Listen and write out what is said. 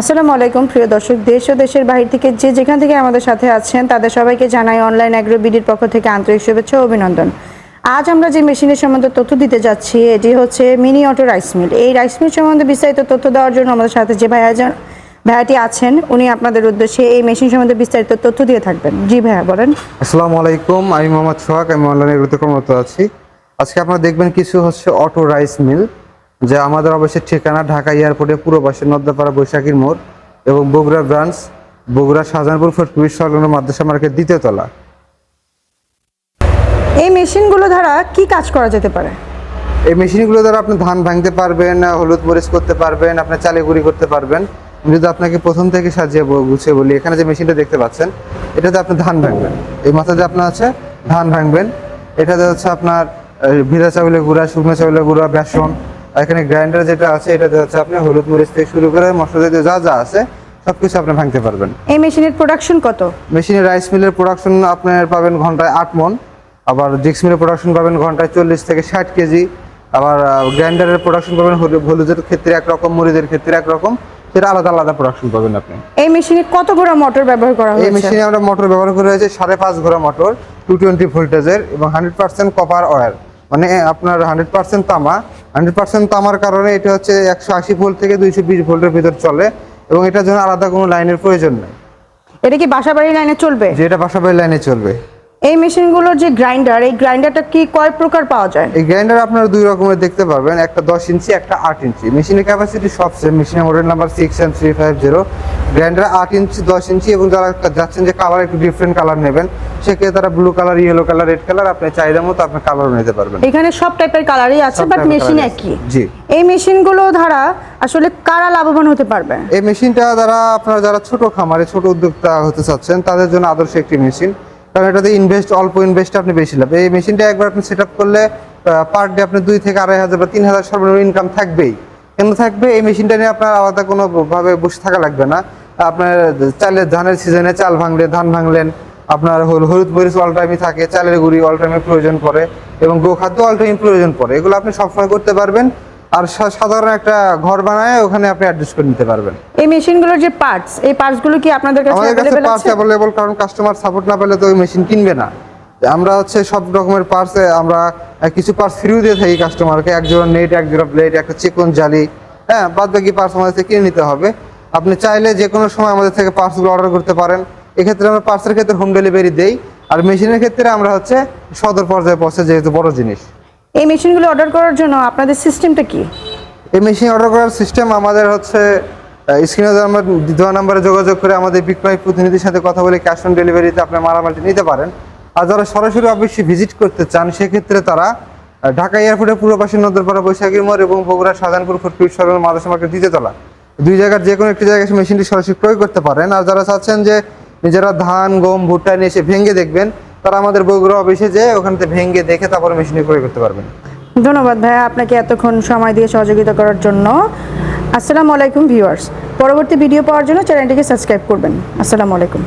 আসসালামু আলাইকুম প্রিয় দর্শক, দেশ ও দেশের বাইরে থেকে যে যেখান থেকে আমাদের সাথে আছেন তাদের সবাইকে জানাই অনলাইন অ্যাগ্রো বিডির পক্ষ থেকে আন্তরিক শুভেচ্ছা ও অভিনন্দন। আজ আমরা যে মেশিনের সম্বন্ধে তথ্য দিতে যাচ্ছি এটি হচ্ছে মিনি অটো রাইস মিল। এই রাইস মিল সম্বন্ধে বিস্তারিত তথ্য দেওয়ার জন্য আমাদের সাথে যে ভাইয়াটি আছেন উনি আপনাদের উদ্দেশ্যে এই মেশিন সম্বন্ধে বিস্তারিত তথ্য দিয়ে থাকবেন। জি ভাইয়া বলেন। আসসালামু আলাইকুম, আমি মোহাম্মদ সোহাগ, আমি অনলাইন এগ্রোতে কর্মরত আছি। আজকে আপনারা দেখবেন কিছু হচ্ছে অটো রাইস মিল, যা আমাদের অবশ্যই ঠিকানা ঢাকা এয়ারপোর্টের পূর্ব পাশে নদ্দাপাড়া বৈশাখীর মোড় এবং বগুড়া ব্রাঞ্চ, বগুড়া শাহজাহানপুর ফটকুবি সংলগ্ন মাদ্রাসা মার্কেট দ্বিতীয় তলা। এই মেশিনগুলো দ্বারা কি কাজ করা যেতে পারে? এই মেশিনগুলো দ্বারা আপনি ধান ভাঙতে পারবেন, হলুদ মরিচ করতে পারবেন, আপনি চালে গুঁড়ি করতে পারবেন। যদি আপনাকে প্রথম থেকে সাজিয়ে গুছিয়ে বলি, এখানে যে মেশিনটা দেখতে পাচ্ছেন এটাতে আপনি ধান ভাঙবেন। এই মাথাতে আপনার আছে ধান ভাঙবেন। এটাতে হচ্ছে আপনার ভিজা চাউলের গুঁড়া, শুকনো চাউলের গুঁড়া, বেসন। আর এখানে গ্রাইন্ডার যেটা আছে এটাতে হচ্ছে আপনি হলুদ মরিচ থেকে শুরু করে মশলা জাতীয় যা যা আছে সবকিছু আপনি ভাঙতে পারবেন। এই মেশিনের প্রোডাকশন কত? মেশিনের রাইস মিলের প্রোডাকশন আপনার পাবেন ঘন্টায় 8 মণ। আবার ডিক্স মিলের প্রোডাকশন পাবেন ঘন্টায় 40 থেকে 60 কেজি। আবার গ্রাইন্ডারের প্রোডাকশন পাবেন হলুদের ক্ষেত্রে একরকম, মরিচের ক্ষেত্রে একরকম, সেটা আলাদা আলাদা প্রোডাকশন পাবেন আপনি। এই মেশিনে কত ঘোড়া মোটর ব্যবহার করা হয়েছে? এই মেশিনে আমরা মোটর ব্যবহার করা হয়েছে 5.5 ঘোড়া মোটর, 220 ভোল্টেজের এবং 100% কপার ওয়্যার, মানে আপনার 100% তামা। 100% তামার কারণে এটা হচ্ছে 180 ভোল্ট থেকে 220 ভোল্টের ভিতর চলে এবং এটার জন্য আলাদা কোনো লাইনের প্রয়োজন নেই। এটা কি বাসাবাড়ি লাইনে চলবে? যেটা বাসাবাড়ি লাইনে চলবে। এই মেশিনগুলোর যে গ্রাইন্ডার, এই গ্রাইন্ডারটা কি কয় প্রকার পাওয়া যায়? এই গ্রাইন্ডার আপনারা দুই রকমের দেখতে পারবেন, একটা 10 ইঞ্চি, একটা 8 ইঞ্চি। মেশিনের ক্যাপাসিটি সব সেম। মেশিনের মডেল নাম্বার 6M350। গ্রাইন্ডার 8 ইঞ্চি, 10 ইঞ্চি এবং যারা যাচ্ছেন যে কালার একটু ডিফারেন্ট কালার নেবেন, সেক্ষেত্রে তারা blue colour, yellow colour, red colour, আপনি চাহিদা মতো আপনি কালারও নিতে পারবেন। এখানে সব টাইপের কালারই আছে, বাট মেশিন একই। জি। এই মেশিনগুলো দ্বারা আসলে কারা লাভবান হতে পারবে? এই মেশিনটা দ্বারা আপনারা যারা ছোট খামারে ছোট উদ্যোক্তা হতে চাচ্ছেন তাদের জন্য আদর্শ একটি মেশিন, কারণ এটাতে অল্প ইনভেস্ট আপনি বেশি লাভ। এই মেশিনটা একবার আপনি সেট আপ করলে পার ডে আপনি 2 থেকে 2,500 বা 3,000 সর্বনিম্ন ইনকাম থাকবেই। কেন থাকবে? এই মেশিনটা নিয়ে আপনার আলাদা কোনোভাবে বসে থাকা লাগবে না। আপনার চালের ধানের সিজনে চাল ভাঙলে, ধান ভাঙলেন, আপনার হলুদ মরিচ অল টাইমই থাকে, চালের গুঁড়ি অল টাইমে প্রয়োজন পড়ে এবং গোখাদ্য অল টাইম প্রয়োজন পড়ে। এগুলো আপনি সবসময় করতে পারবেন। আর সাধারণ একটা ঘর বানায় ওখানে আপনি অ্যাডজাস্ট করে নিতে পারবেন। এই মেশিনগুলোর যে পার্টস, এই পার্টসগুলো কি আপনাদের কাছে আমাদের কাছে अवेलेबल পার্টস আছে? अवेलेबल, কারণ কাস্টমার সাপোর্ট না পেলে তো ওই মেশিন কিনবে না। আমরা হচ্ছে সব রকমের পার্টস, আমরা কিছু পার্টস ফ্রি দিয়ে থাকি কাস্টমারকে। এক জোড়া নেট, এক জোড়া ব্লেড, একটা চিকন জালি, হ্যাঁ, বাদ বাকি পার্টস আমাদের থেকে কিনে নিতে হবে। আপনি চাইলে যে কোনো সময় আমাদের থেকে পার্টসগুলো অর্ডার করতে পারেন। এক্ষেত্রে আমরা পার্টসের ক্ষেত্রে হোম ডেলিভারি দেই, আর মেশিনের ক্ষেত্রে আমরা হচ্ছে সদর পর্যায়ে পৌঁছে, যেহেতু বড় জিনিস। এই মেশিনগুলো অর্ডার করার জন্য আপনাদের সিস্টেমটা কি? এই মেশিন অর্ডার করার সিস্টেম আমাদের হচ্ছে স্ক্রিনে আমরা দেওয়া নাম্বারে যোগাযোগ করে আমাদের বিক্রয় প্রতিনিধির সাথে কথা বলে ক্যাশ অন ডেলিভারিতে আপনার মালামালটি নিতে পারেন। আর যারা সরাসরি অফিসে ভিজিট করতে চান, সেক্ষেত্রে তারা ঢাকা এয়ারপোর্টের পূর্ব পাশে নদ্দাপাড়া বৈশাখীর মোড় এবং বগুড়া শাহজাহানপুর ফটকুবি সংলগ্ন মাদ্রাসা মার্কেট দ্বিতীয় তলা, দুই জায়গার যে কোনো একটি জায়গায় মেশিনটি সরাসরি ক্রয় করতে পারেন। আর যারা চাচ্ছেন যে নিজেরা ধান, গম, ভুট্টা নিয়ে এসে ভেঙে দেখবেন, তারা আমাদের বগুড়া অফিসে যেয়ে ওখানে ভেঙে দেখে তারপরে মেশিনটি ক্রয় করতে পারবেন। ধন্যবাদ ভাইয়া আপনাকে এতক্ষণ সময় দিয়ে সহযোগিতা করার জন্য। আসসালামু আলাইকুম ভিউয়ার্স, পরবর্তী ভিডিও পাওয়ার জন্য চ্যানেলটিকে সাবস্ক্রাইব করবেন। আসসালামু আলাইকুম।